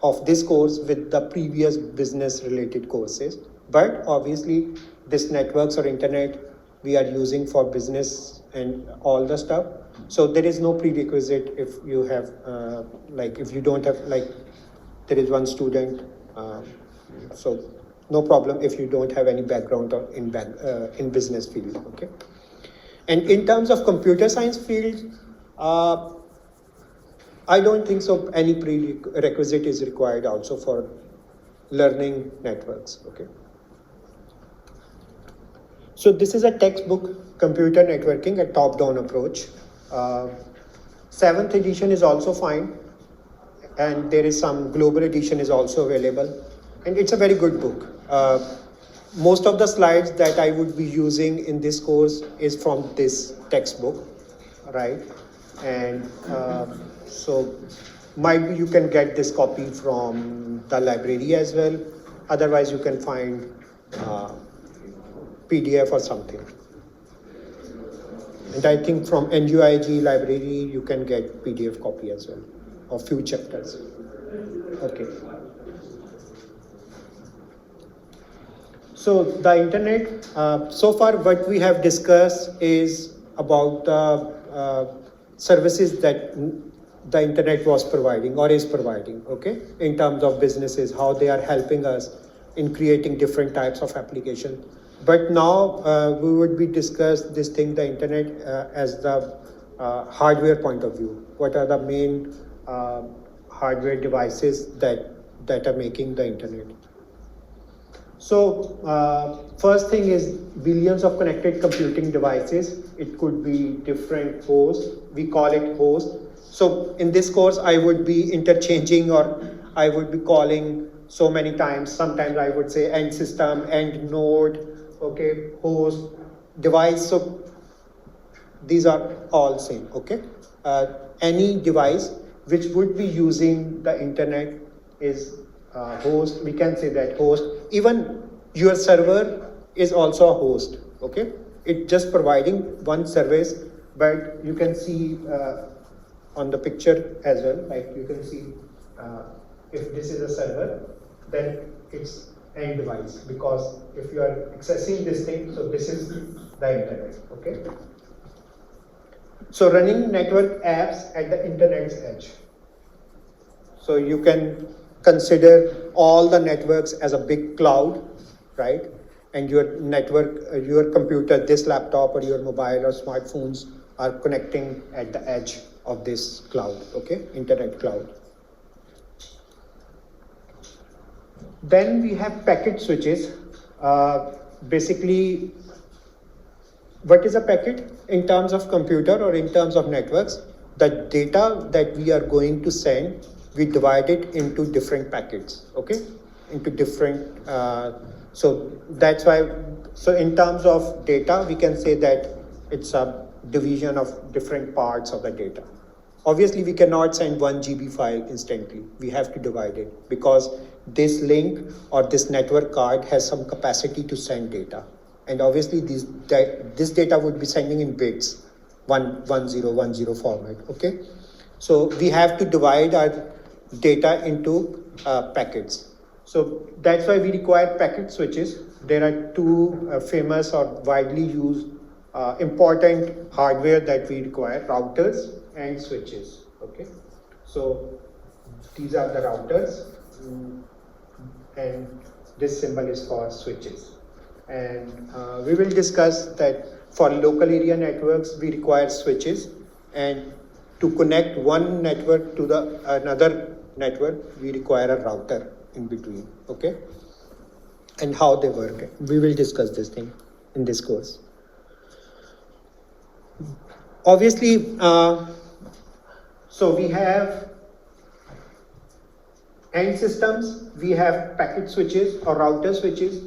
S1: of this course with the previous business related courses, but obviously this networks or internet we are using for business and all the stuff. So there is no prerequisite if you have like if you don't have, like there is one student, so no problem if you don't have any background in business field, okay? And in terms of computer science field, I don't think so any prerequisite is required also for learning networks, okay? So this is a textbook, Computer Networking, a top-down approach. 7th edition is also fine, and there is some global edition is also available, and it's a very good book. Most of the slides that I would be using in this course is from this textbook, right? And so might be you can get this copy from the library as well. Otherwise, you can find PDF or something. And I think from NUIG library, you can get PDF copy as well of few chapters. Okay. So the internet, so far what we have discussed is about the services that the internet was providing or is providing, okay? In terms of businesses, how they are helping us in creating different types of applications. But now we would be discuss this thing, the internet, as the hardware point of view. What are the main hardware devices that are making the internet? So first thing is billions of connected computing devices. It could be different hosts. We call it host. So in this course, I would be interchanging, or I would be calling so many times. Sometimes I would say end system, end node, okay, host, device. So these are all same, okay? Any device which would be using the internet is host. We can say that host. Even your server is also a host, okay? It's just providing one service, but you can see on the picture as well, like you can see if this is a server, then it's end device, because if you are accessing this thing, so this is the internet, okay? So running network apps at the internet's edge. So you can consider all the networks as a big cloud, right? And your network, your computer, this laptop or your mobile or smartphones are connecting at the edge of this cloud, okay? Internet cloud. Then we have packet switches. Basically, what is a packet? In terms of computer or in terms of networks, the data that we are going to send, we divide it into different packets, okay? Into different, so that's why, so in terms of data, we can say that it's a division of different parts of the data. Obviously, we cannot send 1 GB file instantly. We have to divide it, because this link or this network card has some capacity to send data. And obviously, this data would be sending in bits, 1010 format, okay? So we have to divide our data into packets. So that's why we require packet switches. There are two famous or widely used important hardware that we require, routers and switches, okay? So these are the routers, and this symbol is for switches. And we will discuss that for local area networks, we require switches, and to connect one network to the another network, we require a router in between, okay? And how they work. We will discuss this thing in this course. Obviously, so we have end systems, we have packet switches or router switches,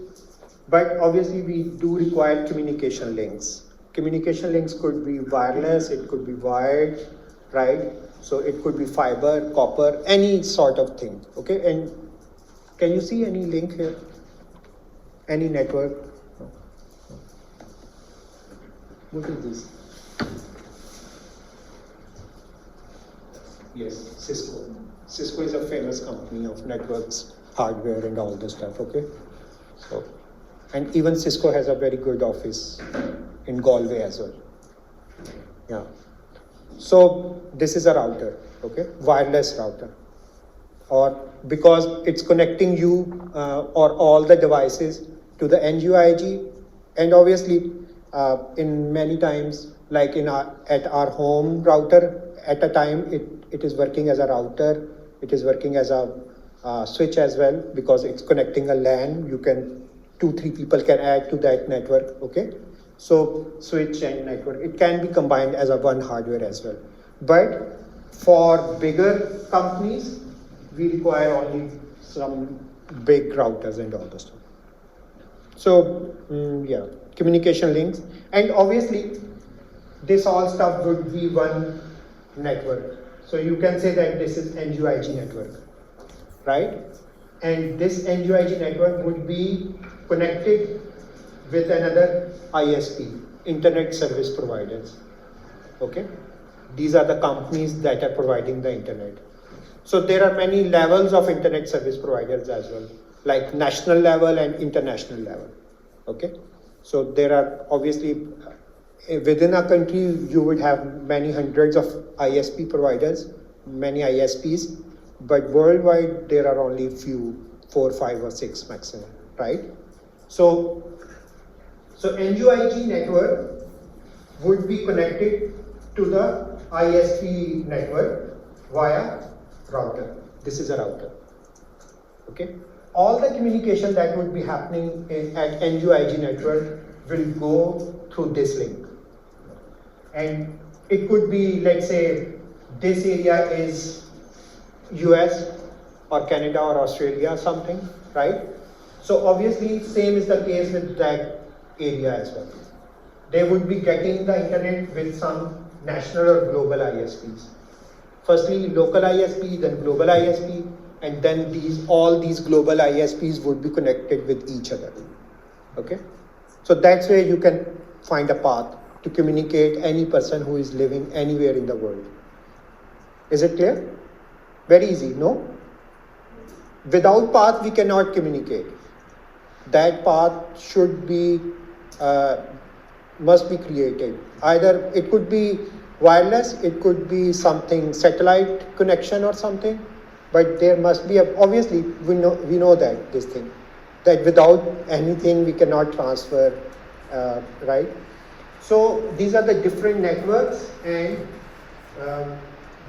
S1: but obviously we do require communication links. Communication links could be wireless, it could be wired, right? So it could be fiber, copper, any sort of thing, okay? And can you see any link here? Any network? No. What is this? Yes, Cisco. Cisco is a famous company of networks, hardware, and all this stuff, okay? So, and even Cisco has a very good office in Galway as well. Yeah. So this is a router, okay? Wireless router. Or because it's connecting you or all the devices to the NUIG, and obviously in many times, like at our home router, at a time it is working as a router, it is working as a switch as well, because it's connecting a LAN. You can 2-3 people can add to that network, okay? So switch and network, it can be combined as a one hardware as well. But for bigger companies, we require only some big routers and all the stuff. So yeah, communication links, and obviously this all stuff would be one network. So you can say that this is NUIG network, right? And this NUIG network would be connected with another ISP, Internet Service Providers, okay? These are the companies that are providing the internet. So there are many levels of internet service providers as well, like national level and international level, okay? So there are obviously, within a country, you would have many hundreds of ISP providers, many ISPs, but worldwide there are only few, 4, 5, or 6 maximum, right? So NUIG network would be connected to the ISP network via router. This is a router, okay? All the communication that would be happening at NUIG network will go through this link. And it could be, let's say, this area is US or Canada or Australia or something, right? So obviously, same is the case with that area as well. They would be getting the internet with some national or global ISPs. Firstly, local ISP, then global ISP, and then all these global ISPs would be connected with each other, okay? So that's where you can find a path to communicate any person who is living anywhere in the world. Is it clear? Very easy, no? Without path, we cannot communicate. That path should be, must be created. Either it could be wireless, it could be something satellite connection or something, but there must be obviously we know that this thing, that without anything we cannot transfer, right? So these are the different networks, and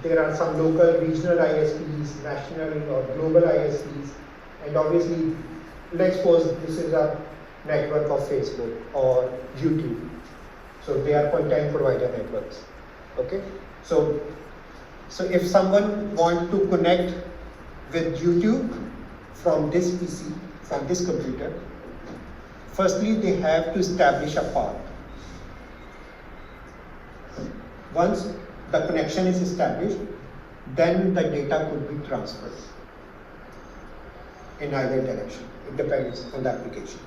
S1: there are some local, regional ISPs, national or global ISPs, and obviously, let's suppose this is a network of Facebook or YouTube. So they are content provider networks, okay? So if someone wants to connect with YouTube from this PC, from this computer, firstly they have to establish a path. Once the connection is established, then the data could be transferred in either direction. It depends on the application,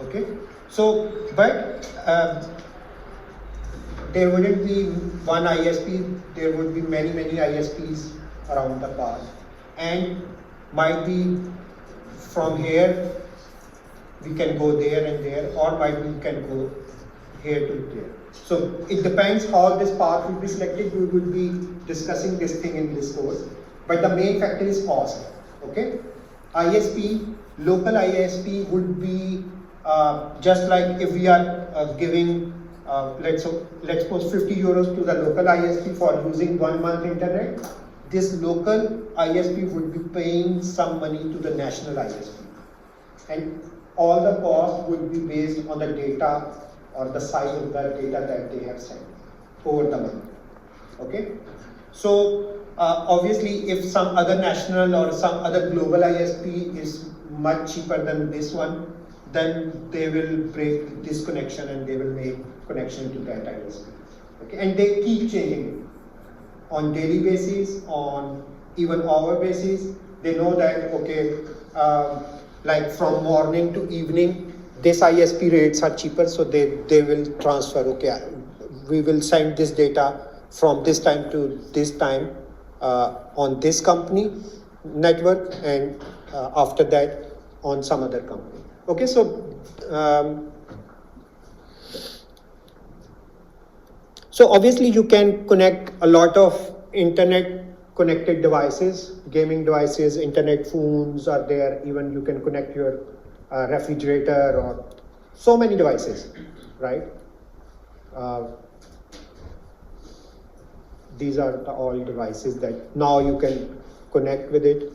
S1: okay? So, but there wouldn't be one ISP, there would be many ISPs around the path, and might be from here we can go there and there, or might we can go here to there. So it depends how this path will be selected. We will be discussing this thing in this course. but the main factor is cost. Okay, ISP, local ISP would be just like if we are giving let's suppose 50 euros to the local ISP for using 1 month internet. This local ISP would be paying some money to the national ISP, and all the cost would be based on the data or the size of the data that they have sent over the month. Okay, so obviously if some other national or some other global ISP is much cheaper than this one, then they will break this connection and they will make connection to that ISP. Okay, and they keep changing it on daily basis, on even hour basis. They know that okay, like from morning to evening, this ISP rates are cheaper, so they will transfer. Okay, we will send this data from this time to this time on this company network, and after that on some other company. Okay, so so obviously you can connect a lot of internet connected devices, gaming devices, internet phones are there, even you can connect your refrigerator or so many devices, right? These are all devices that now you can connect with it.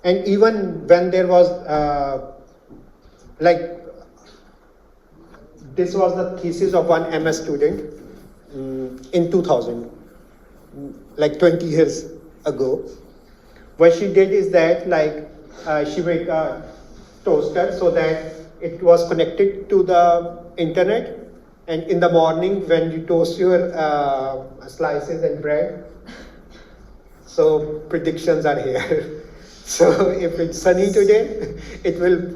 S1: And even when there was like this was the thesis of one MS student in 2000, like 20 years ago. What she did is that like she made a toaster so that it was connected to the internet, and in the morning when you toast your slices and bread, so predictions are here. So if it's sunny today, it will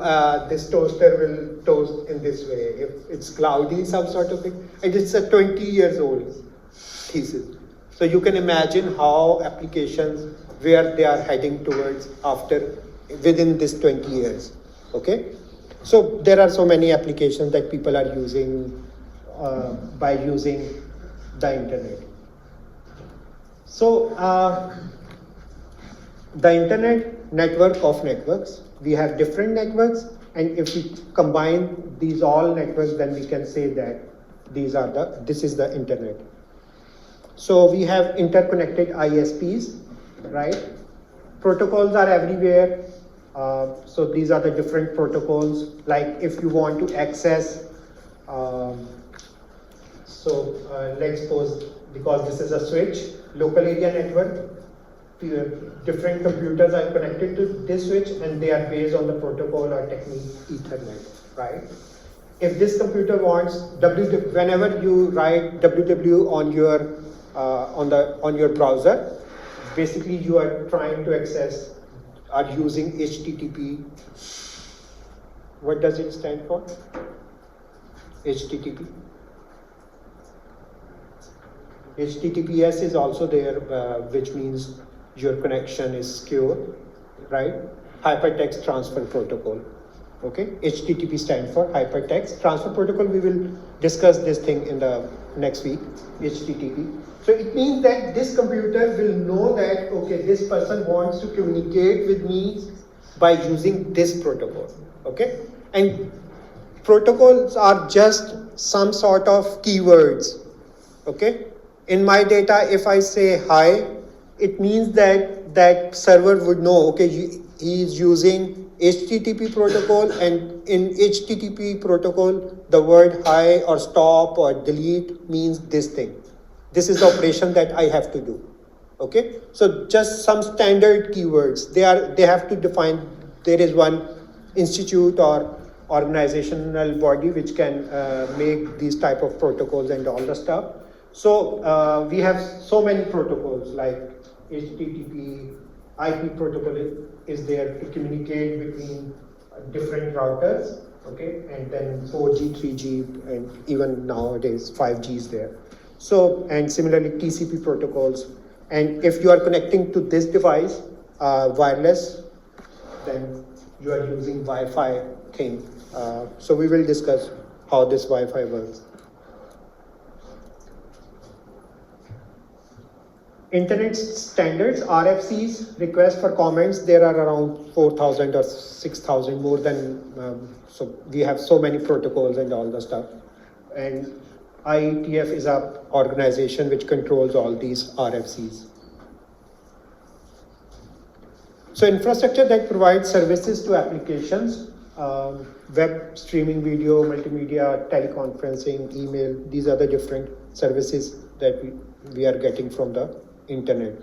S1: this toaster will toast in this way. If it's cloudy, some sort of thing, and it's a 20 years old thesis. So you can imagine how applications where they are heading towards after within this 20 years. Okay, so there are so many applications that people are using by using the internet. So the internet network of networks, we have different networks, and if we combine these all networks, then we can say that this is the internet. So we have interconnected ISPs, right? Protocols are everywhere. So these are the different protocols. Like if you want to access, let's suppose, because this is a switch, local area network, different computers are connected to this switch and they are based on the protocol or technique Ethernet, right? If this computer wants whenever you write www on your browser, basically you are trying to access, are using HTTP. What does it stand for? HTTP. HTTPS is also there, which means your connection is secure, right? Hypertext Transfer Protocol. Okay, HTTP stands for Hypertext Transfer Protocol. We will discuss this thing in the next week, HTTP. So it means that this computer will know that, okay, this person wants to communicate with me by using this protocol, okay? And protocols are just some sort of keywords, okay? In my data, if I say hi, it means that that server would know, okay, he is using HTTP protocol, and in HTTP protocol, the word hi or stop or delete means this thing. This is the operation that I have to do, okay? So just some standard keywords. They have to define, there is one institute or organizational body which can make these type of protocols and all the stuff. So we have so many protocols like HTTP, IP protocol is there to communicate between different routers, okay, and then 4G, 3G, and even nowadays 5G is there. So, and similarly TCP protocols. And if you are connecting to this device wireless, then you are using Wi-Fi thing. So we will discuss how this Wi-Fi works. internet standards, RFCs, request for comments, there are around 4,000 or 6,000 more than, so we have so many protocols and all the stuff. And IETF is a organization which controls all these RFCs. So infrastructure that provides services to applications, web streaming video, multimedia, teleconferencing, email, these are the different services that we are getting from the internet.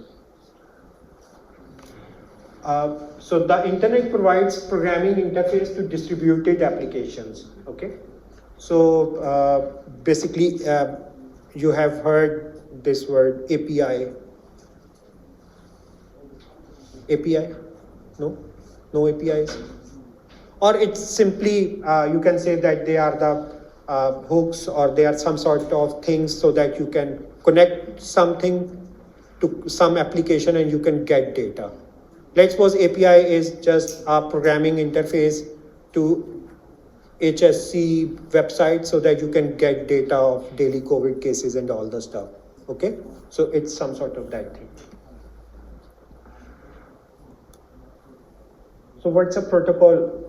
S1: So the internet provides programming interface to distributed applications, okay? So basically you have heard this word API. API? No? No APIs? Or it's simply, you can say that they are the hooks, or they are some sort of things so that you can connect something to some application and you can get data. Let's suppose API is just a programming interface to HSC website so that you can get data of daily COVID cases and all the stuff, okay? So it's some sort of that thing. So what's a protocol?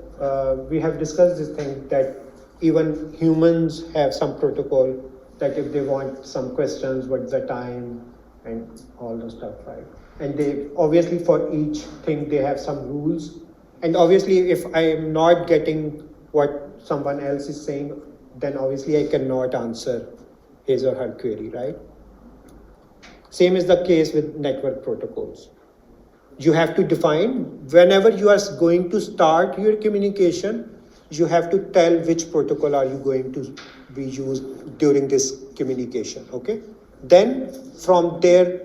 S1: We have discussed this thing that even humans have some protocol that if they want some questions, what's the time and all the stuff, right? And they obviously for each thing they have some rules. And obviously if I am not getting what someone else is saying, then obviously I cannot answer his or her query, right? Same is the case with network protocols. You have to define, whenever you are going to start your communication, you have to tell which protocol are you going to be used during this communication, okay? Then from there,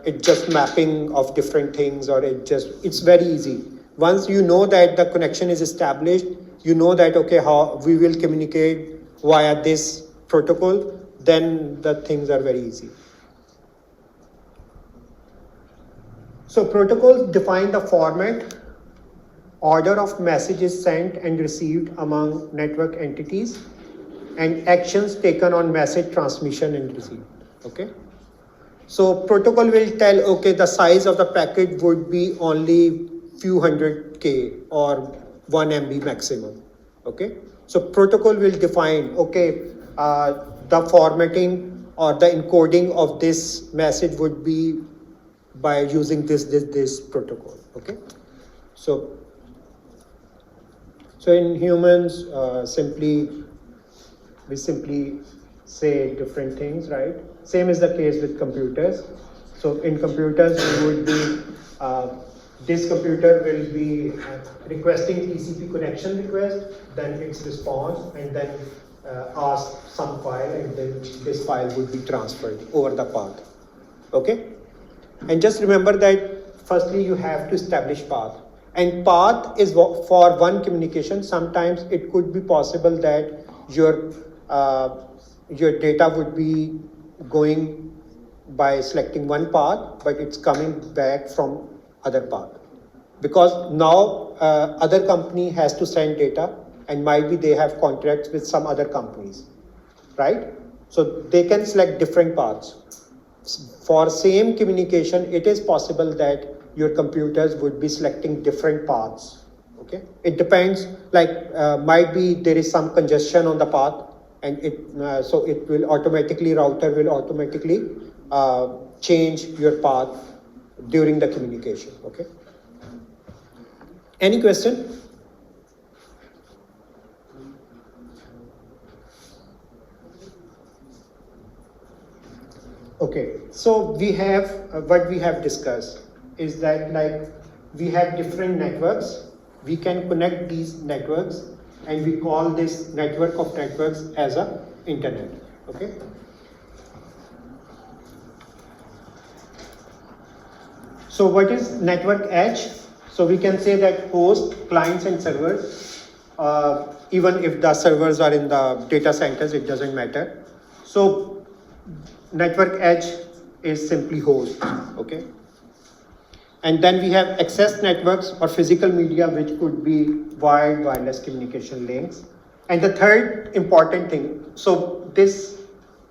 S1: it's just mapping of different things, or it's very easy. Once you know that the connection is established, you know that, okay, how we will communicate via this protocol, then the things are very easy. So protocols define the format, order of messages sent and received among network entities, and actions taken on message transmission and receipt, okay? So protocol will tell, okay, the size of the packet would be only few hundred K or 1 MB maximum, okay? So protocol will define, okay, the formatting or the encoding of this message would be by using this protocol, okay? So in humans, we simply say different things, right? Same is the case with computers. So in computers, it would be, this computer will be requesting TCP connection request, then its response, and then ask some file, and then this file would be transferred over the path, okay? And just remember that firstly you have to establish path, and path is for one communication. Sometimes it could be possible that your data would be going by selecting one path, but it's coming back from other path, because now other company has to send data, and might be they have contracts with some other companies, right? So they can select different paths. For same communication, it is possible that your computers would be selecting different paths, okay? It depends, like might be there is some congestion on the path, and so it will automatically, router will automatically change your path during the communication, okay? Any question? Okay, so we have, what we have discussed is that, like, we have different networks. We can connect these networks, and we call this network of networks as a internet, okay? So what is network edge? So we can say that host, clients, and servers, even if the servers are in the data centers, it doesn't matter. So network edge is simply host, okay? And then we have access networks or physical media, which could be wired, wireless communication links. And the third important thing, so this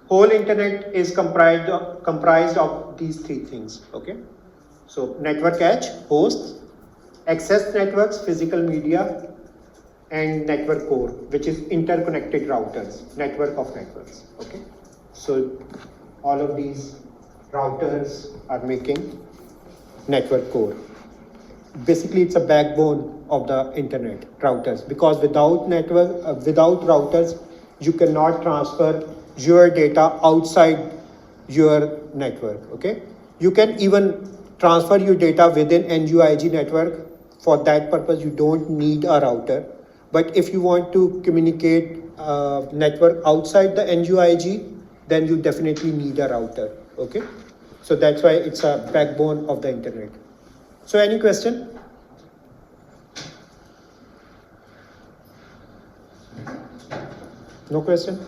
S1: Whole internet is comprised of these three things, okay? So network edge, hosts, access networks, physical media, and network core, which is interconnected routers, network of networks, okay? So all of these routers are making network core. Basically, it's a backbone of the internet, routers, because without routers, you cannot transfer your data outside your network, okay? You can even transfer your data within NUIG network. For that purpose, you don't need a router. But if you want to communicate network outside the NUIG, then you definitely need a router, okay? So that's why it's a backbone of the internet. So any question? No question?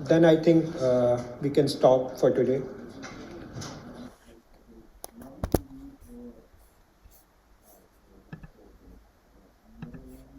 S1: Then I think we can stop for today.